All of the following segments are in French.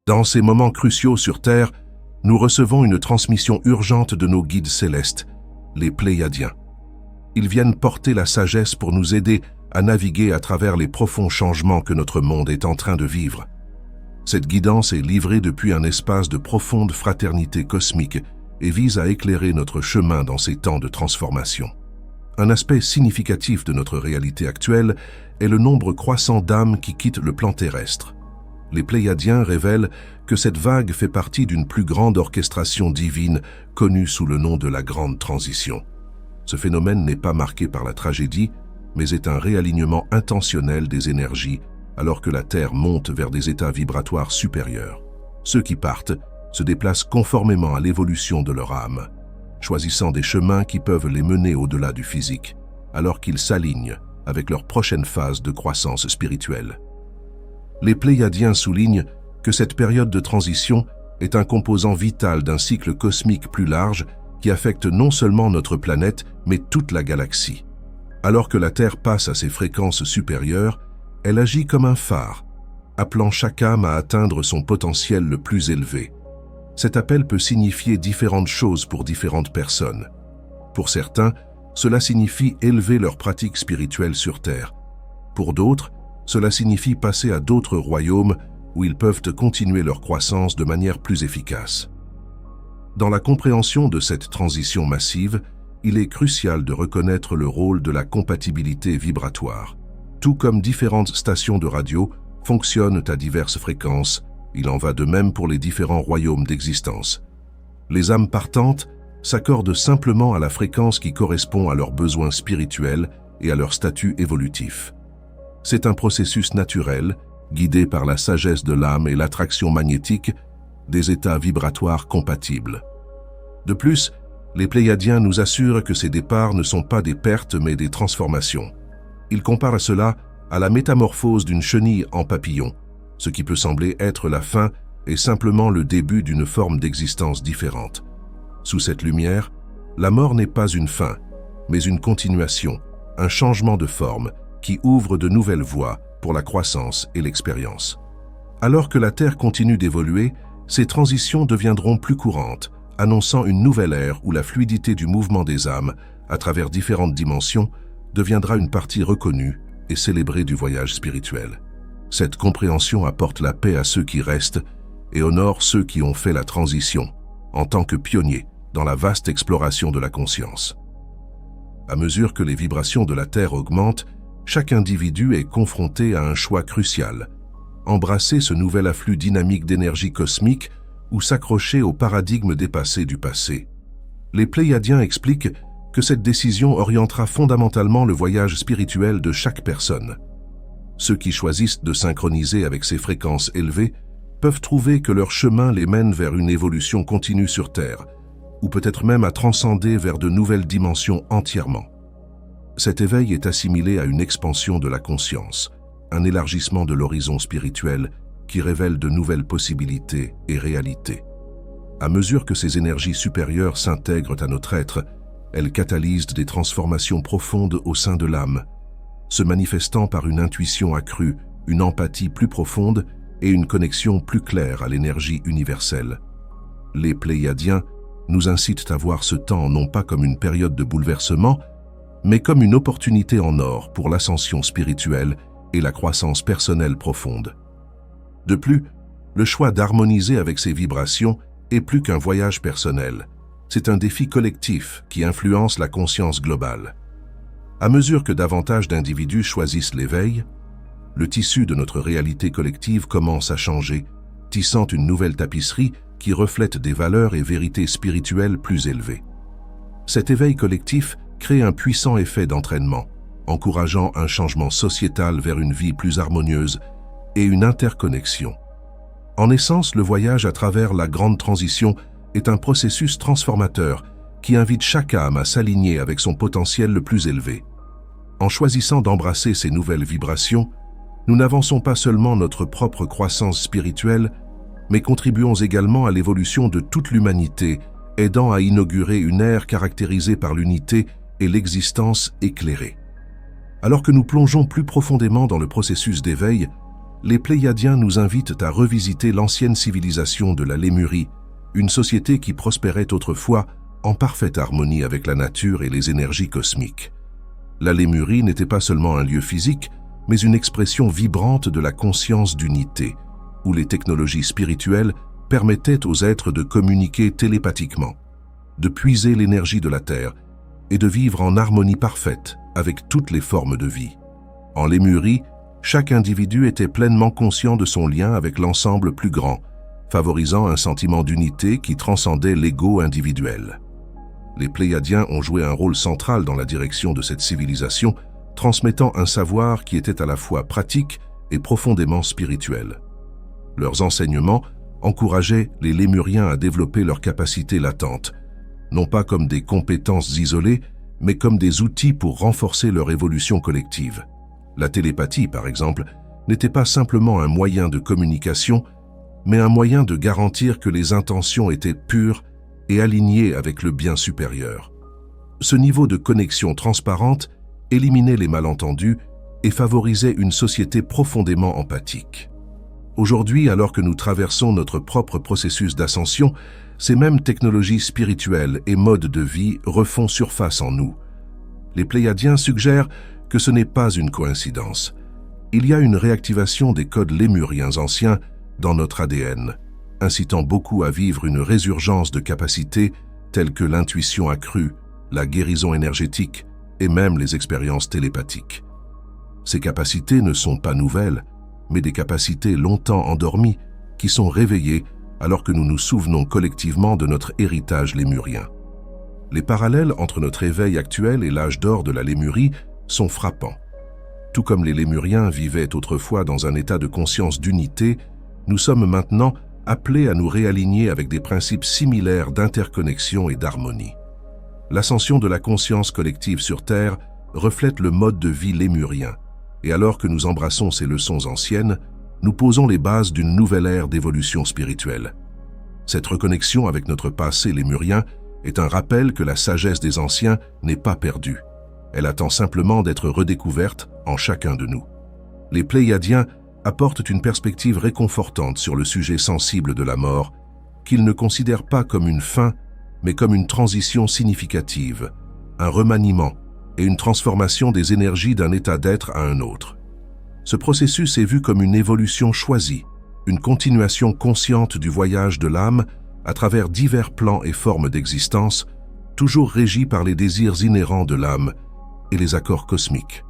Dans ces moments cruciaux sur Terre, nous recevons une transmission urgente de nos guides célestes, les Pléiadiens. Ils viennent porter la sagesse pour nous aider à naviguer à travers les profonds changements que notre monde est en train de vivre. Cette guidance est livrée depuis un espace de profonde fraternité cosmique et vise à éclairer notre chemin dans ces temps de transformation. Un aspect significatif de notre réalité actuelle est le nombre croissant d'âmes qui quittent le plan terrestre. Les Pléiadiens révèlent que cette vague fait partie d'une plus grande orchestration divine connue sous le nom de la Grande Transition. Ce phénomène n'est pas marqué par la tragédie, mais est un réalignement intentionnel des énergies alors que la Terre monte vers des états vibratoires supérieurs. Ceux qui partent se déplacent conformément à l'évolution de leur âme, choisissant des chemins qui peuvent les mener au-delà du physique, alors qu'ils s'alignent avec leur prochaine phase de croissance spirituelle. Les Pléiadiens soulignent que cette période de transition est un composant vital d'un cycle cosmique plus large qui affecte non seulement notre planète, mais toute la galaxie. Alors que la Terre passe à ses fréquences supérieures, elle agit comme un phare, appelant chaque âme à atteindre son potentiel le plus élevé. Cet appel peut signifier différentes choses pour différentes personnes. Pour certains, cela signifie élever leur pratique spirituelle sur Terre. Pour d'autres, cela signifie passer à d'autres royaumes où ils peuvent continuer leur croissance de manière plus efficace. Dans la compréhension de cette transition massive, il est crucial de reconnaître le rôle de la compatibilité vibratoire. Tout comme différentes stations de radio fonctionnent à diverses fréquences, il en va de même pour les différents royaumes d'existence. Les âmes partantes s'accordent simplement à la fréquence qui correspond à leurs besoins spirituels et à leur statut évolutif. C'est un processus naturel, guidé par la sagesse de l'âme et l'attraction magnétique des états vibratoires compatibles. De plus, les Pléiadiens nous assurent que ces départs ne sont pas des pertes mais des transformations. Ils comparent cela à la métamorphose d'une chenille en papillon. Ce qui peut sembler être la fin est simplement le début d'une forme d'existence différente. Sous cette lumière, la mort n'est pas une fin, mais une continuation, un changement de forme qui ouvre de nouvelles voies pour la croissance et l'expérience. Alors que la Terre continue d'évoluer, ces transitions deviendront plus courantes, annonçant une nouvelle ère où la fluidité du mouvement des âmes, à travers différentes dimensions, deviendra une partie reconnue et célébrée du voyage spirituel. Cette compréhension apporte la paix à ceux qui restent et honore ceux qui ont fait la transition, en tant que pionniers dans la vaste exploration de la conscience. À mesure que les vibrations de la Terre augmentent, chaque individu est confronté à un choix crucial: embrasser ce nouvel afflux dynamique d'énergie cosmique ou s'accrocher au paradigme dépassé du passé. Les Pléiadiens expliquent que cette décision orientera fondamentalement le voyage spirituel de chaque personne. Ceux qui choisissent de synchroniser avec ces fréquences élevées peuvent trouver que leur chemin les mène vers une évolution continue sur Terre, ou peut-être même à transcender vers de nouvelles dimensions entièrement. Cet éveil est assimilé à une expansion de la conscience, un élargissement de l'horizon spirituel qui révèle de nouvelles possibilités et réalités. À mesure que ces énergies supérieures s'intègrent à notre être, elles catalysent des transformations profondes au sein de l'âme, se manifestant par une intuition accrue, une empathie plus profonde et une connexion plus claire à l'énergie universelle. Les Pléiadiens nous incitent à voir ce temps non pas comme une période de bouleversement, mais comme une opportunité en or pour l'ascension spirituelle et la croissance personnelle profonde. De plus, le choix d'harmoniser avec ces vibrations est plus qu'un voyage personnel. C'est un défi collectif qui influence la conscience globale. À mesure que davantage d'individus choisissent l'éveil, le tissu de notre réalité collective commence à changer, tissant une nouvelle tapisserie qui reflète des valeurs et vérités spirituelles plus élevées. Cet éveil collectif crée un puissant effet d'entraînement, encourageant un changement sociétal vers une vie plus harmonieuse et une interconnexion. En essence, le voyage à travers la grande transition est un processus transformateur qui invite chaque âme à s'aligner avec son potentiel le plus élevé. En choisissant d'embrasser ces nouvelles vibrations, nous n'avançons pas seulement notre propre croissance spirituelle, mais contribuons également à l'évolution de toute l'humanité, aidant à inaugurer une ère caractérisée par l'unité et l'existence éclairée. Alors que nous plongeons plus profondément dans le processus d'éveil, les Pléiadiens nous invitent à revisiter l'ancienne civilisation de la Lémurie, une société qui prospérait autrefois en parfaite harmonie avec la nature et les énergies cosmiques. La Lémurie n'était pas seulement un lieu physique, mais une expression vibrante de la conscience d'unité, où les technologies spirituelles permettaient aux êtres de communiquer télépathiquement, de puiser l'énergie de la Terre et de vivre en harmonie parfaite avec toutes les formes de vie. En Lémurie, chaque individu était pleinement conscient de son lien avec l'ensemble plus grand, favorisant un sentiment d'unité qui transcendait l'ego individuel. Les Pléiadiens ont joué un rôle central dans la direction de cette civilisation, transmettant un savoir qui était à la fois pratique et profondément spirituel. Leurs enseignements encourageaient les Lémuriens à développer leurs capacités latentes, non pas comme des compétences isolées, mais comme des outils pour renforcer leur évolution collective. La télépathie, par exemple, n'était pas simplement un moyen de communication, mais un moyen de garantir que les intentions étaient pures et alignées avec le bien supérieur. Ce niveau de connexion transparente éliminait les malentendus et favorisait une société profondément empathique. Aujourd'hui, alors que nous traversons notre propre processus d'ascension, ces mêmes technologies spirituelles et modes de vie refont surface en nous. Les Pléiadiens suggèrent que ce n'est pas une coïncidence. Il y a une réactivation des codes lémuriens anciens dans notre ADN, incitant beaucoup à vivre une résurgence de capacités telles que l'intuition accrue, la guérison énergétique et même les expériences télépathiques. Ces capacités ne sont pas nouvelles, mais des capacités longtemps endormies qui sont réveillées alors que nous nous souvenons collectivement de notre héritage lémurien. Les parallèles entre notre éveil actuel et l'âge d'or de la Lémurie sont frappants. Tout comme les Lémuriens vivaient autrefois dans un état de conscience d'unité, nous sommes maintenant appelés à nous réaligner avec des principes similaires d'interconnexion et d'harmonie. L'ascension de la conscience collective sur Terre reflète le mode de vie lémurien, et alors que nous embrassons ces leçons anciennes, nous posons les bases d'une nouvelle ère d'évolution spirituelle. Cette reconnexion avec notre passé lémurien est un rappel que la sagesse des anciens n'est pas perdue. Elle attend simplement d'être redécouverte en chacun de nous. Les Pléiadiens apportent une perspective réconfortante sur le sujet sensible de la mort, qu'ils ne considèrent pas comme une fin, mais comme une transition significative, un remaniement et une transformation des énergies d'un état d'être à un autre. Ce processus est vu comme une évolution choisie, une continuation consciente du voyage de l'âme à travers divers plans et formes d'existence, toujours régis par les désirs inhérents de l'âme et les accords cosmiques.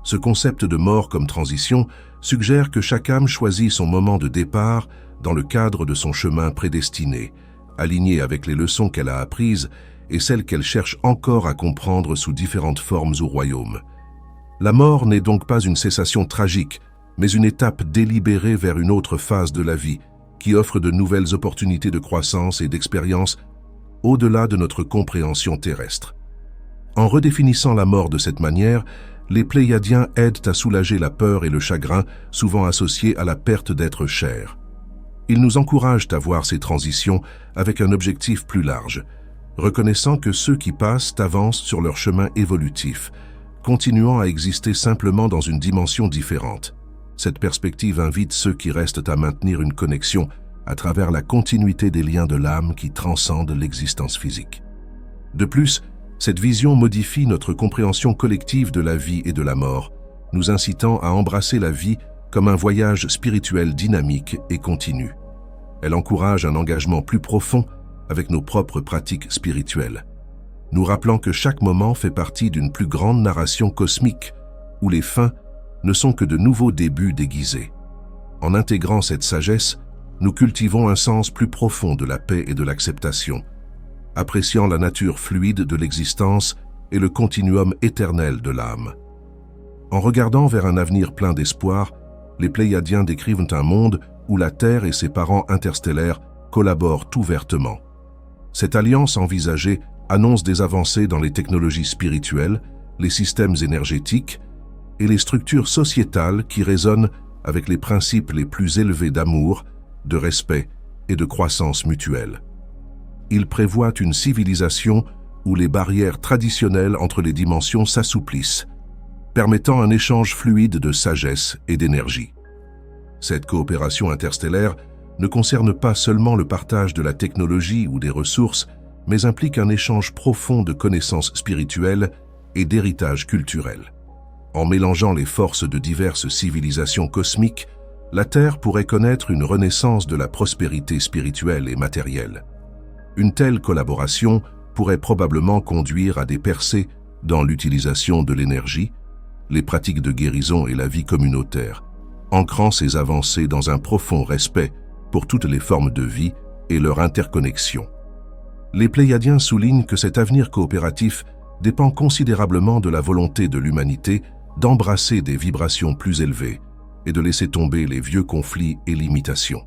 Ce concept de mort comme transition suggère que chaque âme choisit son moment de départ dans le cadre de son chemin prédestiné, aligné avec les leçons qu'elle a apprises et celles qu'elle cherche encore à comprendre sous différentes formes ou royaumes. La mort n'est donc pas une cessation tragique, mais une étape délibérée vers une autre phase de la vie, qui offre de nouvelles opportunités de croissance et d'expérience au-delà de notre compréhension terrestre. En redéfinissant la mort de cette manière, les Pléiadiens aident à soulager la peur et le chagrin souvent associés à la perte d'êtres chers. Ils nous encouragent à voir ces transitions avec un objectif plus large, reconnaissant que ceux qui passent avancent sur leur chemin évolutif, continuant à exister simplement dans une dimension différente. Cette perspective invite ceux qui restent à maintenir une connexion à travers la continuité des liens de l'âme qui transcendent l'existence physique. De plus, cette vision modifie notre compréhension collective de la vie et de la mort, nous incitant à embrasser la vie comme un voyage spirituel dynamique et continu. Elle encourage un engagement plus profond avec nos propres pratiques spirituelles, nous rappelant que chaque moment fait partie d'une plus grande narration cosmique, où les fins ne sont que de nouveaux débuts déguisés. En intégrant cette sagesse, nous cultivons un sens plus profond de la paix et de l'acceptation, appréciant la nature fluide de l'existence et le continuum éternel de l'âme. En regardant vers un avenir plein d'espoir, les Pléiadiens décrivent un monde où la Terre et ses parents interstellaires collaborent ouvertement. Cette alliance envisagée annonce des avancées dans les technologies spirituelles, les systèmes énergétiques et les structures sociétales qui résonnent avec les principes les plus élevés d'amour, de respect et de croissance mutuelle. Il prévoit une civilisation où les barrières traditionnelles entre les dimensions s'assouplissent, permettant un échange fluide de sagesse et d'énergie. Cette coopération interstellaire ne concerne pas seulement le partage de la technologie ou des ressources, mais implique un échange profond de connaissances spirituelles et d'héritage culturel. En mélangeant les forces de diverses civilisations cosmiques, la Terre pourrait connaître une renaissance de la prospérité spirituelle et matérielle. Une telle collaboration pourrait probablement conduire à des percées dans l'utilisation de l'énergie, les pratiques de guérison et la vie communautaire, ancrant ces avancées dans un profond respect pour toutes les formes de vie et leur interconnexion. Les Pléiadiens soulignent que cet avenir coopératif dépend considérablement de la volonté de l'humanité d'embrasser des vibrations plus élevées et de laisser tomber les vieux conflits et limitations.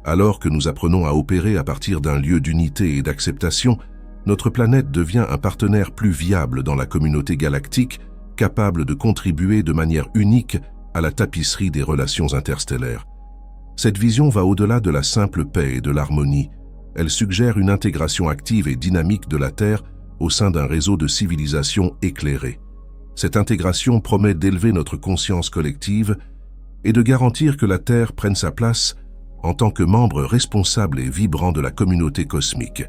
Alors que nous apprenons à opérer à partir d'un lieu d'unité et d'acceptation, notre planète devient un partenaire plus viable dans la communauté galactique, capable de contribuer de manière unique à la tapisserie des relations interstellaires. Cette vision va au-delà de la simple paix et de l'harmonie. Elle suggère une intégration active et dynamique de la Terre au sein d'un réseau de civilisations éclairées. Cette intégration promet d'élever notre conscience collective et de garantir que la Terre prenne sa place en tant que membre responsable et vibrant de la communauté cosmique,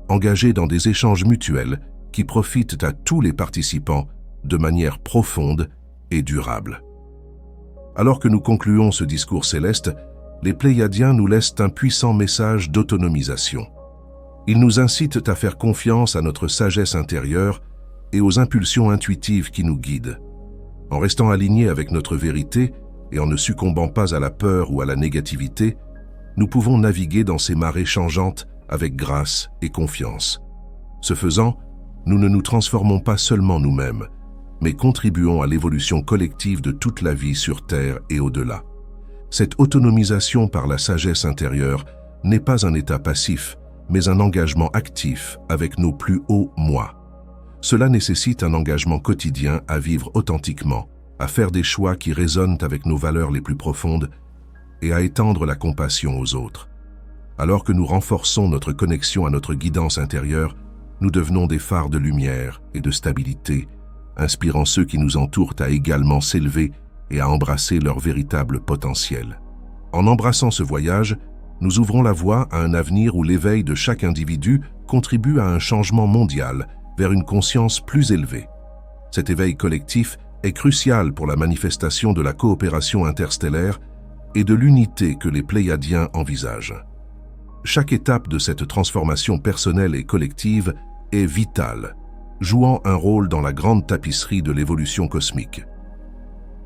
engagé dans des échanges mutuels qui profitent à tous les participants de manière profonde et durable. Alors que nous concluons ce discours céleste, les Pléiadiens nous laissent un puissant message d'autonomisation. Ils nous incitent à faire confiance à notre sagesse intérieure et aux impulsions intuitives qui nous guident. En restant alignés avec notre vérité et en ne succombant pas à la peur ou à la négativité, nous pouvons naviguer dans ces marées changeantes avec grâce et confiance. Ce faisant, nous ne nous transformons pas seulement nous-mêmes, mais contribuons à l'évolution collective de toute la vie sur Terre et au-delà. Cette autonomisation par la sagesse intérieure n'est pas un état passif, mais un engagement actif avec nos plus hauts moi. Cela nécessite un engagement quotidien à vivre authentiquement, à faire des choix qui résonnent avec nos valeurs les plus profondes et à étendre la compassion aux autres. Alors que nous renforçons notre connexion à notre guidance intérieure, nous devenons des phares de lumière et de stabilité, inspirant ceux qui nous entourent à également s'élever et à embrasser leur véritable potentiel. En embrassant ce voyage, nous ouvrons la voie à un avenir où l'éveil de chaque individu contribue à un changement mondial vers une conscience plus élevée. Cet éveil collectif est crucial pour la manifestation de la coopération interstellaire et de l'unité que les Pléiadiens envisagent. Chaque étape de cette transformation personnelle et collective est vitale, jouant un rôle dans la grande tapisserie de l'évolution cosmique.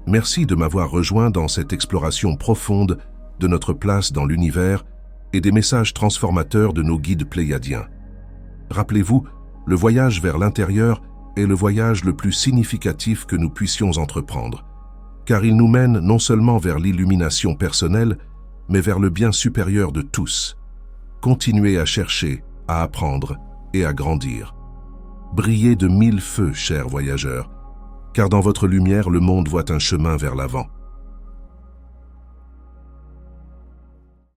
Merci de m'avoir rejoint dans cette exploration profonde de notre place dans l'univers et des messages transformateurs de nos guides pléiadiens. Rappelez-vous, le voyage vers l'intérieur est le voyage le plus significatif que nous puissions entreprendre, car il nous mène non seulement vers l'illumination personnelle, mais vers le bien supérieur de tous. Continuez à chercher, à apprendre et à grandir. Brillez de 1000 feux, chers voyageurs, car dans votre lumière, le monde voit un chemin vers l'avant.